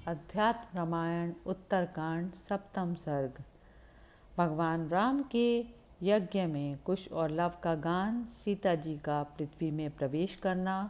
अध्यात्म रामायण उत्तरकांड सप्तम सर्ग। भगवान राम के यज्ञ में कुश और लव का गान, सीता जी का पृथ्वी में प्रवेश करना,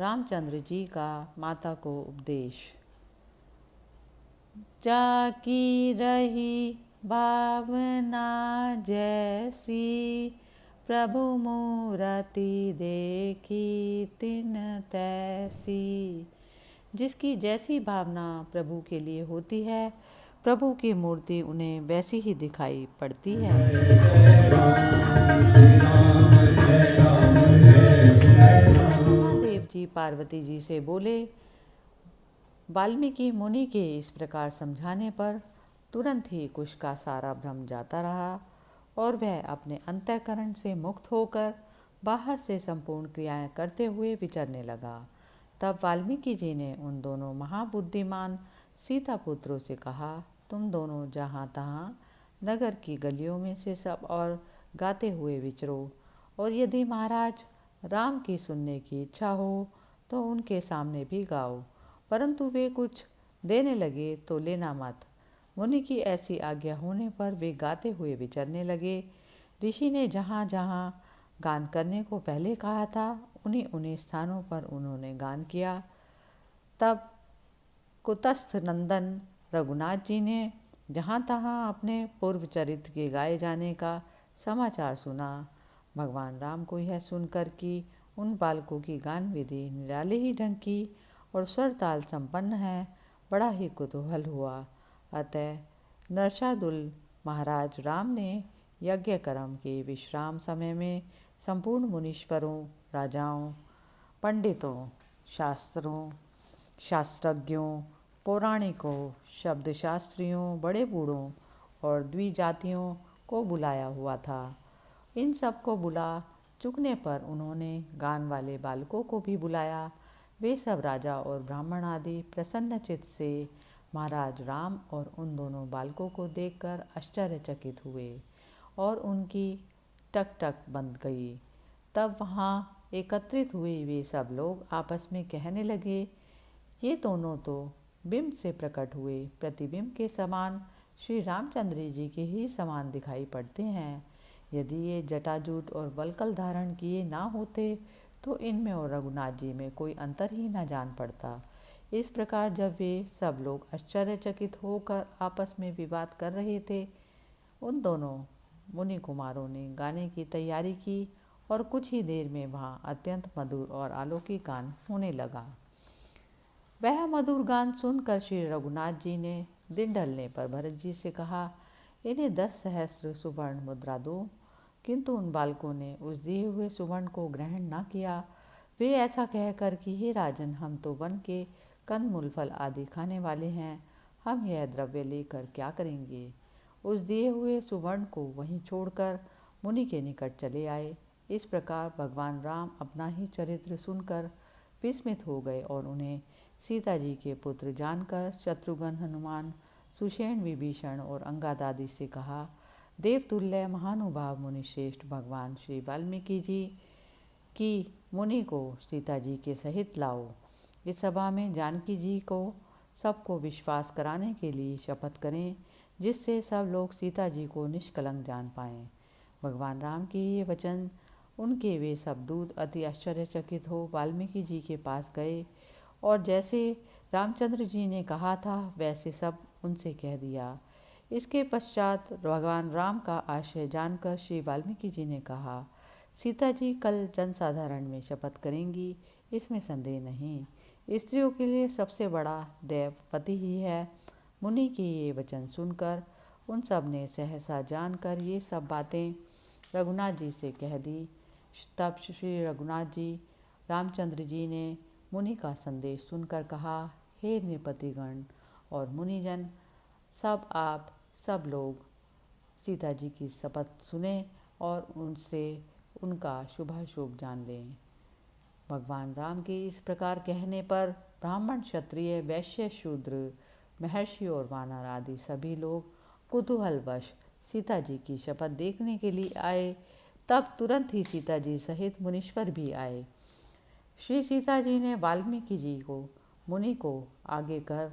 रामचंद्र जी का माता को उपदेश। जाकी रही भावना जैसी, प्रभु मूरति देखी तिन तैसी। जिसकी जैसी भावना प्रभु के लिए होती है, प्रभु की मूर्ति उन्हें वैसी ही दिखाई पड़ती है। महादेव जी पार्वती जी से बोले। वाल्मीकि मुनि के इस प्रकार समझाने पर तुरंत ही कुश का सारा भ्रम जाता रहा और वह अपने अंतःकरण से मुक्त होकर बाहर से संपूर्ण क्रियाएं करते हुए विचरने लगा। तब वाल्मीकि जी ने उन दोनों महाबुद्धिमान सीता पुत्रों से कहा, तुम दोनों जहाँ तहाँ नगर की गलियों में से सब और गाते हुए विचरो, और यदि महाराज राम की सुनने की इच्छा हो तो उनके सामने भी गाओ, परंतु वे कुछ देने लगे तो लेना मत। मुनि की ऐसी आज्ञा होने पर वे गाते हुए विचरने लगे। ऋषि ने जहाँ जहाँ गान करने को पहले कहा था, उन्हीं उन्हीं स्थानों पर उन्होंने गान किया। तब कुतस्थ नंदन रघुनाथ जी ने जहाँ तहाँ अपने पूर्व चरित्र के गाए जाने का समाचार सुना। भगवान राम को यह सुनकर कि उन बालकों की गान विधि निराली ही ढंग की और स्वर ताल संपन्न है, बड़ा ही कुतूहल हुआ। अतः नरशार्दूल महाराज राम ने यज्ञ कर्म के विश्राम समय में संपूर्ण मुनीश्वरों, राजाओं, पंडितों, शास्त्रज्ञों, पौराणिकों, शब्दशास्त्रियों, बड़े बूढ़ों और द्विजातियों को बुलाया हुआ था। इन सब को बुला चुकने पर उन्होंने गान वाले बालकों को भी बुलाया। वे सब राजा और ब्राह्मण आदि प्रसन्नचित्त से महाराज राम और उन दोनों बालकों को देखकर आश्चर्यचकित हुए और उनकी टक टक बंद गई। तब वहाँ एकत्रित हुए वे सब लोग आपस में कहने लगे, ये दोनों तो बिंब से प्रकट हुए प्रतिबिंब के समान श्री रामचंद्र जी के ही समान दिखाई पड़ते हैं। यदि ये जटाजूट और वल्कल धारण किए ना होते तो इनमें और रघुनाथ जी में कोई अंतर ही न जान पड़ता। इस प्रकार जब वे सब लोग आश्चर्यचकित होकर आपस में विवाद कर रहे थे, उन दोनों मुनि कुमारों ने गाने की तैयारी की और कुछ ही देर में वहाँ अत्यंत मधुर और अलौकिक गान होने लगा। वह मधुर गान सुनकर श्री रघुनाथ जी ने दिन ढलने पर भरत जी से कहा, इन्हें 10 सहस्त्र सुवर्ण मुद्रा दो। किंतु उन बालकों ने उस दिए हुए सुवर्ण को ग्रहण न किया। वे ऐसा कहकर कि हे राजन, हम तो वन के कंद मूल फल आदि खाने वाले हैं, हम यह द्रव्य लेकर क्या करेंगे। उस दिए हुए सुवर्ण को वहीं छोड़कर मुनि के निकट चले आए। इस प्रकार भगवान राम अपना ही चरित्र सुनकर विस्मित हो गए और उन्हें सीता जी के पुत्र जानकर शत्रुघ्न, हनुमान, सुषेण, विभीषण और अंगद आदि से कहा, देवतुल्य महानुभाव मुनिश्रेष्ठ भगवान श्री वाल्मीकि जी की मुनि को सीता जी के सहित लाओ। इस सभा में जानकी जी को सबको विश्वास कराने के लिए शपथ करें, जिससे सब लोग सीता जी को निष्कलंक जान पाएं। भगवान राम के ये वचन उनके वे सब दूत अति आश्चर्यचकित हो वाल्मीकि जी के पास गए और जैसे रामचंद्र जी ने कहा था वैसे सब उनसे कह दिया। इसके पश्चात भगवान राम का आशय जानकर श्री वाल्मीकि जी ने कहा, सीता जी कल जनसाधारण में शपथ करेंगी, इसमें संदेह नहीं। स्त्रियों के लिए सबसे बड़ा देव पति ही है। मुनि के ये वचन सुनकर उन सब ने सहसा जानकर ये सब बातें रघुनाथ जी से कह दी। तब श्री रघुनाथ जी रामचंद्र जी ने मुनि का संदेश सुनकर कहा, हे नृपतिगण और मुनिजन, सब आप सब लोग सीता जी की शपथ सुने और उनसे उनका शुभाशुभ जान लें। भगवान राम के इस प्रकार कहने पर ब्राह्मण, क्षत्रिय, वैश्य, शूद्र, महर्षि और वानर आदि सभी लोग कुतूहलवश सीता जी की शपथ देखने के लिए आए। तब तुरंत ही सीता जी सहित मुनीश्वर भी आए। श्री सीता जी ने वाल्मीकि जी को मुनि को आगे कर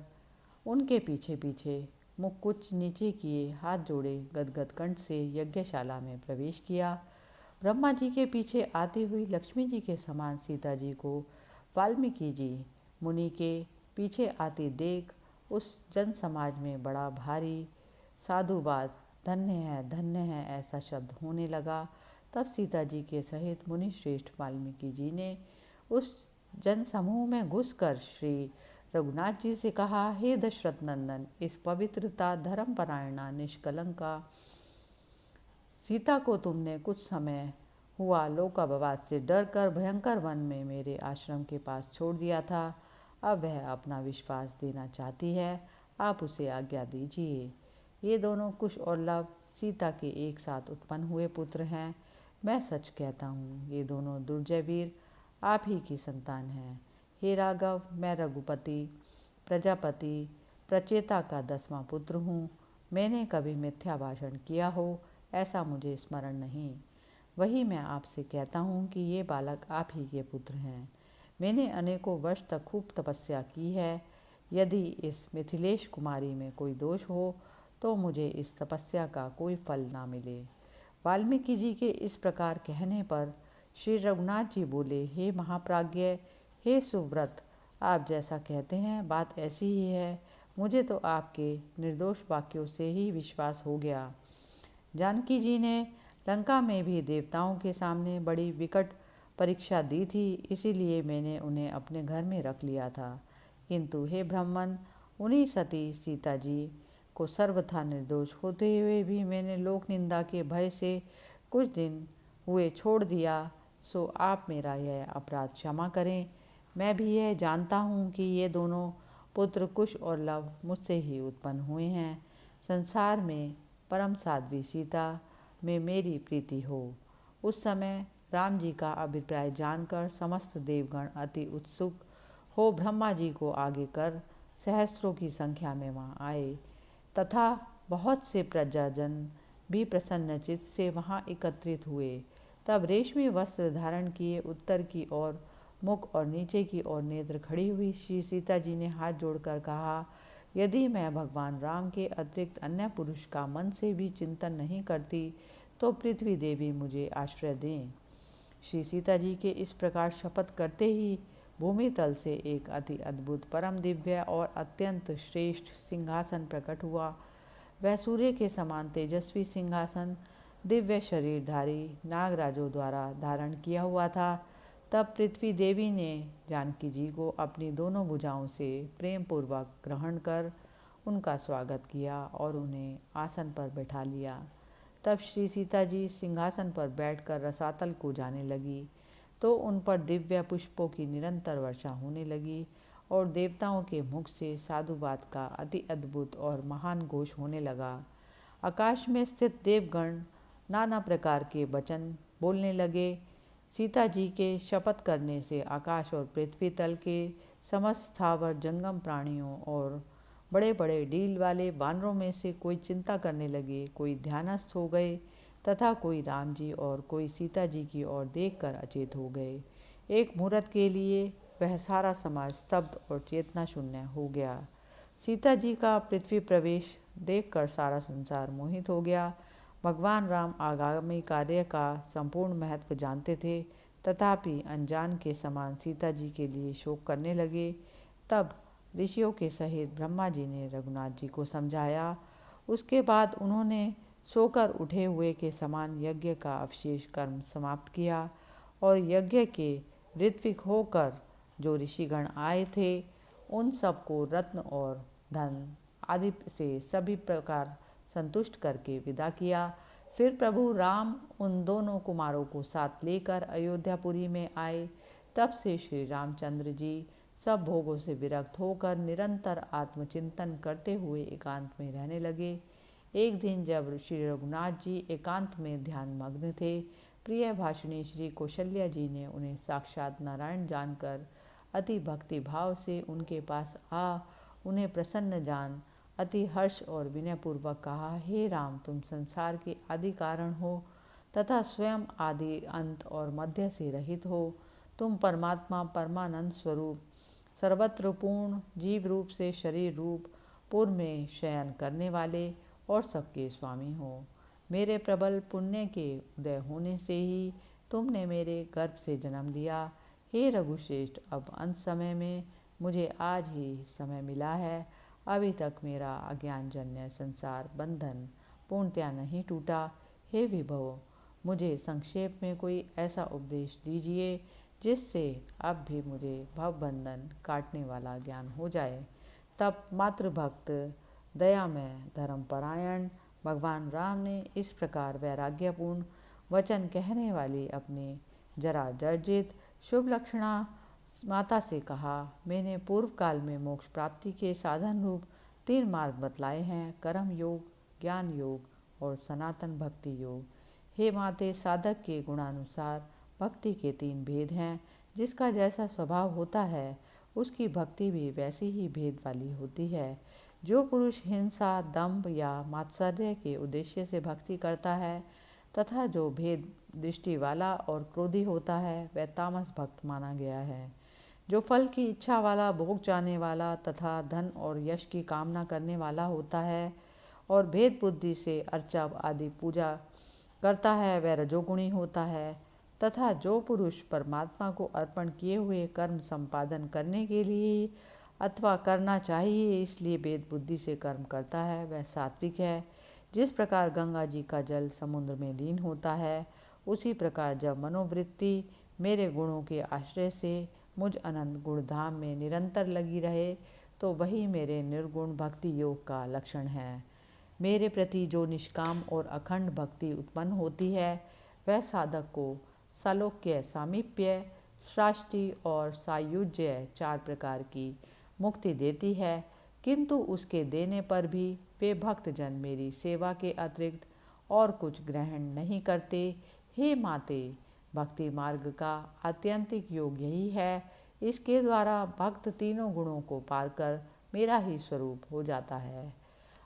उनके पीछे पीछे मुख कुछ नीचे किए, हाथ जोड़े गदगद कंठ से यज्ञशाला में प्रवेश किया। ब्रह्मा जी के पीछे आती हुई लक्ष्मी जी के समान सीता जी को वाल्मीकि जी मुनि के पीछे आती देख उस जन समाज में बड़ा भारी साधुवाद, धन्य है ऐसा शब्द होने लगा। तब सीता जी के सहित मुनि श्रेष्ठ वाल्मीकि जी ने उस जन समूह में घुसकर श्री रघुनाथ जी से कहा, हे दशरथ नंदन, इस पवित्रता धर्मपरायणा निष्कलंका सीता को तुमने कुछ समय हुआ लोकापवाद से डर कर भयंकर वन में मेरे आश्रम के पास छोड़ दिया था। अब वह अपना विश्वास देना चाहती है, आप उसे आज्ञा दीजिए। ये दोनों कुश और लव सीता के एक साथ उत्पन्न हुए पुत्र हैं। मैं सच कहता हूँ, ये दोनों दुर्जय वीर आप ही की संतान हैं। हे राघव, मैं रघुपति प्रजापति प्रचेता का 10वां पुत्र हूँ। मैंने कभी मिथ्या भाषण किया हो ऐसा मुझे स्मरण नहीं। वही मैं आपसे कहता हूँ कि ये बालक आप ही के पुत्र हैं। मैंने अनेकों वर्ष तक खूब तपस्या की है। यदि इस मिथिलेश कुमारी में कोई दोष हो तो मुझे इस तपस्या का कोई फल ना मिले। वाल्मीकि जी के इस प्रकार कहने पर श्री रघुनाथ जी बोले, हे महाप्राज्ञ, हे सुव्रत, आप जैसा कहते हैं बात ऐसी ही है। मुझे तो आपके निर्दोष वाक्यों से ही विश्वास हो गया। जानकी जी ने लंका में भी देवताओं के सामने बड़ी विकट परीक्षा दी थी, इसीलिए मैंने उन्हें अपने घर में रख लिया था। किंतु हे ब्राह्मण, उन्हीं सती सीता जी को सर्वथा निर्दोष होते हुए भी मैंने लोक निंदा के भय से कुछ दिन हुए छोड़ दिया। सो आप मेरा यह अपराध क्षमा करें। मैं भी यह जानता हूँ कि ये दोनों पुत्र कुश और लव मुझसे ही उत्पन्न हुए हैं। संसार में परम साध्वी सीता में मेरी प्रीति हो। उस समय राम जी का अभिप्राय जानकर समस्त देवगण अति उत्सुक हो ब्रह्मा जी को आगे कर सहस्त्रों की संख्या में वहाँ आए तथा बहुत से प्रजाजन भी प्रसन्नचित्त से वहाँ एकत्रित हुए। तब रेशमी वस्त्र धारण किए उत्तर की ओर मुख और नीचे की ओर नेत्र खड़ी हुई श्री सीता जी ने हाथ जोड़कर कहा, यदि मैं भगवान राम के अतिरिक्त अन्य पुरुष का मन से भी चिंतन नहीं करती तो पृथ्वी देवी मुझे आश्रय दें। श्री सीता जी के इस प्रकार शपथ करते ही भूमि तल से एक अति अद्भुत परम दिव्य और अत्यंत श्रेष्ठ सिंहासन प्रकट हुआ। वह सूर्य के समान तेजस्वी सिंहासन दिव्य शरीरधारी नागराजों द्वारा धारण किया हुआ था। तब पृथ्वी देवी ने जानकी जी को अपनी दोनों भुजाओं से प्रेम पूर्वक ग्रहण कर उनका स्वागत किया और उन्हें आसन पर बैठा लिया। तब श्री सीता जी सिंहासन पर बैठकर रसातल को जाने लगी तो उन पर दिव्य पुष्पों की निरंतर वर्षा होने लगी और देवताओं के मुख से साधुवाद का अति अद्भुत और महान घोष होने लगा। आकाश में स्थित देवगण नाना प्रकार के वचन बोलने लगे। सीता जी के शपथ करने से आकाश और पृथ्वी तल के समस्त स्थावर जंगम प्राणियों और बड़े बड़े डील वाले वानरों में से कोई चिंता करने लगे, कोई ध्यानस्थ हो गए तथा कोई राम जी और कोई सीता जी की ओर देखकर अचेत हो गए। एक मुहूर्त के लिए वह सारा समाज स्तब्ध और चेतना शून्य हो गया। सीता जी का पृथ्वी प्रवेश देखकर सारा संसार मोहित हो गया। भगवान राम आगामी कार्य का संपूर्ण महत्व जानते थे, तथापि अनजान के समान सीता जी के लिए शोक करने लगे। तब ऋषियों के सहित ब्रह्मा जी ने रघुनाथ जी को समझाया। उसके बाद उन्होंने सोकर उठे हुए के समान यज्ञ का अवशेष कर्म समाप्त किया और यज्ञ के ऋत्विक होकर जो ऋषिगण आए थे उन सबको रत्न और धन आदि से सभी प्रकार संतुष्ट करके विदा किया। फिर प्रभु राम उन दोनों कुमारों को साथ लेकर अयोध्यापुरी में आए। तब से श्री रामचंद्र जी सब भोगों से विरक्त होकर निरंतर आत्मचिंतन करते हुए एकांत में रहने लगे। एक दिन जब श्री रघुनाथ जी एकांत में ध्यान मग्न थे, प्रिय भाषिणी श्री कौशल्या जी ने उन्हें साक्षात नारायण जानकर अति भक्ति भाव से उनके पास आ उन्हें प्रसन्न जान अति हर्ष और विनयपूर्वक कहा, हे राम, तुम संसार के आदि कारण हो तथा स्वयं आदि अंत और मध्य से रहित हो। तुम परमात्मा परमानंद स्वरूप सर्वत्र पूर्ण जीव रूप से शरीर रूप पूर्व में शयन करने वाले और सबके स्वामी हो। मेरे प्रबल पुण्य के उदय होने से ही तुमने मेरे गर्भ से जन्म लिया। हे रघुश्रेष्ठ, अब अंत समय में मुझे आज ही समय मिला है। अभी तक मेरा अज्ञानजन्य संसार बंधन पूर्णतया नहीं टूटा। हे विभो, मुझे संक्षेप में कोई ऐसा उपदेश दीजिए जिससे अब भी मुझे भवबंधन काटने वाला ज्ञान हो जाए। तब मातृभक्त दयामय धर्मपरायण भगवान राम ने इस प्रकार वैराग्यपूर्ण वचन कहने वाली अपनी जरा जर्जित शुभ लक्षणा माता से कहा, मैंने पूर्व काल में मोक्ष प्राप्ति के साधन रूप 3 मार्ग बतलाए हैं, कर्म योग, ज्ञान योग और सनातन भक्ति योग। हे माते, साधक के गुणानुसार भक्ति के 3 भेद हैं। जिसका जैसा स्वभाव होता है उसकी भक्ति भी वैसी ही भेद वाली होती है। जो पुरुष हिंसा, दंभ या मात्सर्य के उद्देश्य से भक्ति करता है तथा जो भेद दृष्टि वाला और क्रोधी होता है वह तामस भक्त माना गया है। जो फल की इच्छा वाला, भोग चाहने वाला तथा धन और यश की कामना करने वाला होता है और भेद बुद्धि से अर्चा आदि पूजा करता है वह रजोगुणी होता है। तथा जो पुरुष परमात्मा को अर्पण किए हुए कर्म संपादन करने के लिए अथवा करना चाहिए इसलिए भेद बुद्धि से कर्म करता है वह सात्विक है। जिस प्रकार गंगा जी का जल समुद्र में लीन होता है उसी प्रकार जब मनोवृत्ति मेरे गुणों के आश्रय से मुझ अनंत गुणधाम में निरंतर लगी रहे तो वही मेरे निर्गुण भक्ति योग का लक्षण है। मेरे प्रति जो निष्काम और अखंड भक्ति उत्पन्न होती है वह साधक को सालोक्य, सामीप्य, साष्टी और सायुज्य 4 प्रकार की मुक्ति देती है। किंतु उसके देने पर भी वे भक्तजन मेरी सेवा के अतिरिक्त और कुछ ग्रहण नहीं करते। हे माते, भक्ति मार्ग का आत्यंतिक योग यही है। इसके द्वारा भक्त तीनों गुणों को पार कर मेरा ही स्वरूप हो जाता है।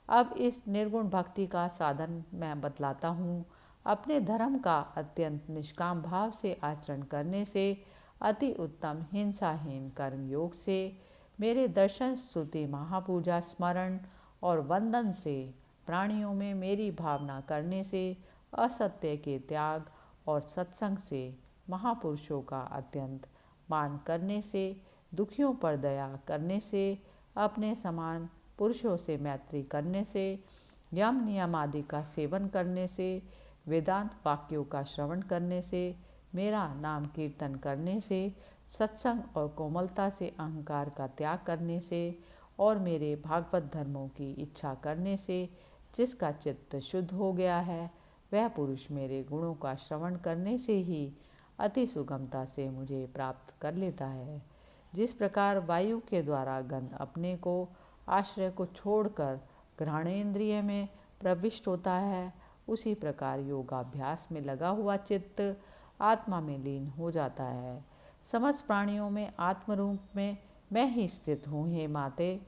अब इस निर्गुण भक्ति का साधन मैं बतलाता हूँ। अपने धर्म का अत्यंत निष्काम भाव से आचरण करने से, अति उत्तम हिंसाहीन कर्म योग से, मेरे दर्शन, स्तुति, महापूजा, स्मरण और वंदन से, प्राणियों में मेरी भावना करने से, असत्य के त्याग और सत्संग से, महापुरुषों का अत्यंत मान करने से, दुखियों पर दया करने से, अपने समान पुरुषों से मैत्री करने से, यम नियम आदि का सेवन करने से, वेदांत वाक्यों का श्रवण करने से, मेरा नाम कीर्तन करने से, सत्संग और कोमलता से अहंकार का त्याग करने से और मेरे भागवत धर्मों की इच्छा करने से जिसका चित्त शुद्ध हो गया है वह पुरुष मेरे गुणों का श्रवण करने से ही अति सुगमता से मुझे प्राप्त कर लेता है। जिस प्रकार वायु के द्वारा गंध अपने को आश्रय को छोड़कर घ्राणेन्द्रिय में प्रविष्ट होता है उसी प्रकार योगाभ्यास में लगा हुआ चित्त आत्मा में लीन हो जाता है। समस्त प्राणियों में आत्मरूप में मैं ही स्थित हूँ। हे माते,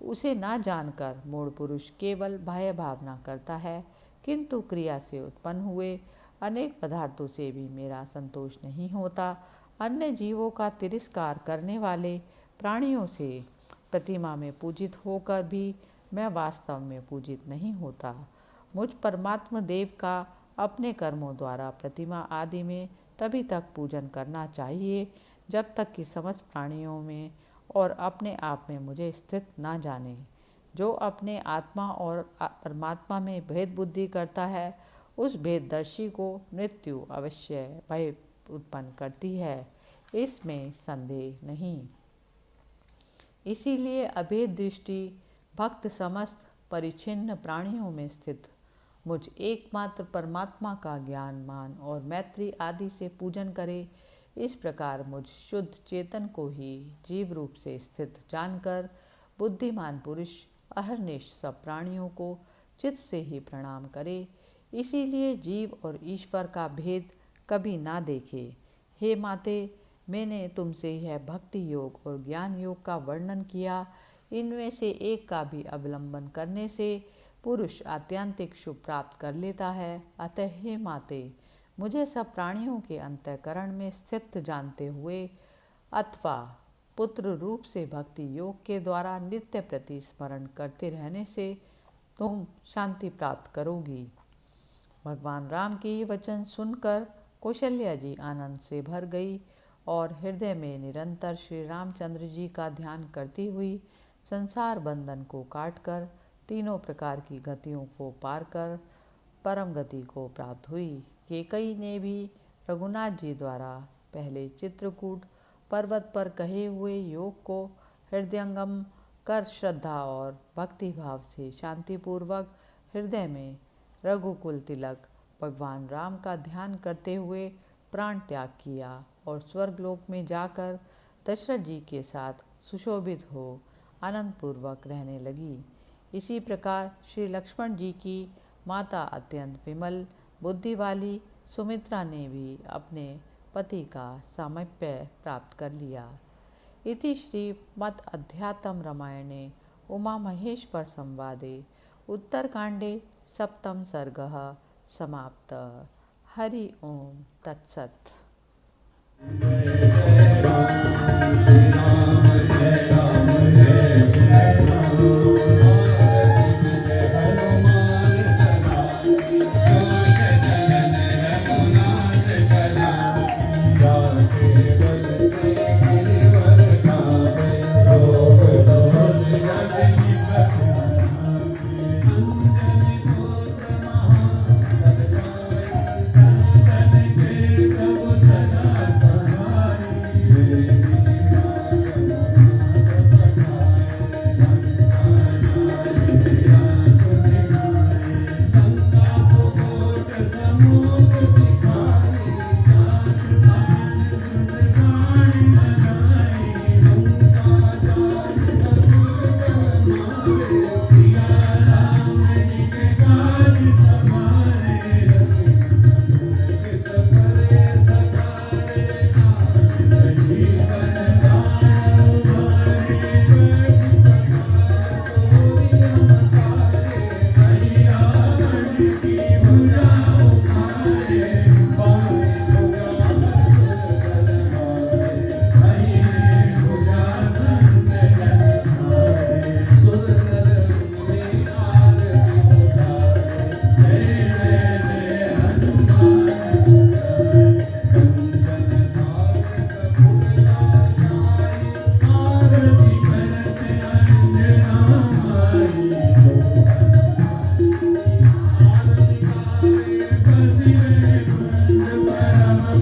उसे ना जानकर मूढ़ पुरुष केवल बाह्य भावना करता है किंतु क्रिया से उत्पन्न हुए अनेक पदार्थों से भी मेरा संतोष नहीं होता। अन्य जीवों का तिरस्कार करने वाले प्राणियों से प्रतिमा में पूजित होकर भी मैं वास्तव में पूजित नहीं होता। मुझ परमात्मा देव का अपने कर्मों द्वारा प्रतिमा आदि में तभी तक पूजन करना चाहिए जब तक कि समस्त प्राणियों में और अपने आप में मुझे स्थित ना जाने। जो अपने आत्मा और परमात्मा में भेद बुद्धि करता है उस भेददर्शी को मृत्यु अवश्य भय उत्पन्न करती है, इसमें संदेह नहीं। इसीलिए अभेद दृष्टि भक्त समस्त परिच्छिन्न प्राणियों में स्थित मुझ एकमात्र परमात्मा का ज्ञान, मान और मैत्री आदि से पूजन करे। इस प्रकार मुझ शुद्ध चेतन को ही जीव रूप से स्थित जानकर बुद्धिमान पुरुष अहर्निश सब प्राणियों को चित्त से ही प्रणाम करे। इसीलिए जीव और ईश्वर का भेद कभी ना देखे। हे माते, मैंने तुमसे यह भक्ति योग और ज्ञान योग का वर्णन किया। इनमें से एक का भी अवलंबन करने से पुरुष आत्यंतिक शुभ प्राप्त कर लेता है। अतः हे माते, मुझे सब प्राणियों के अंतःकरण में स्थित जानते हुए अथवा पुत्र रूप से भक्ति योग के द्वारा नित्य प्रति स्मरण करते रहने से तुम शांति प्राप्त करोगी। भगवान राम के ये वचन सुनकर कौशल्या जी आनंद से भर गई और हृदय में निरंतर श्री रामचंद्र जी का ध्यान करती हुई संसार बंधन को काटकर तीनों प्रकार की गतियों को पार कर परम गति को प्राप्त हुई। कैकेयी ने भी रघुनाथ जी द्वारा पहले चित्रकूट पर्वत पर कहे हुए योग को हृदयंगम कर श्रद्धा और भक्ति भाव से शांतिपूर्वक हृदय में रघुकुल तिलक भगवान राम का ध्यान करते हुए प्राण त्याग किया और स्वर्गलोक में जाकर दशरथ जी के साथ सुशोभित हो आनंद पूर्वक रहने लगी। इसी प्रकार श्री लक्ष्मण जी की माता अत्यंत विमल बुद्धि वाली सुमित्रा ने भी अपने पति का सामीप्य प्राप्त कर लिया। इति श्रीमद् अध्यात्म रामायणे उमा महेश्वर संवादे उत्तरकांडे सप्तम सर्गः समाप्त। हरि ओम तत्सत्।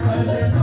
Hare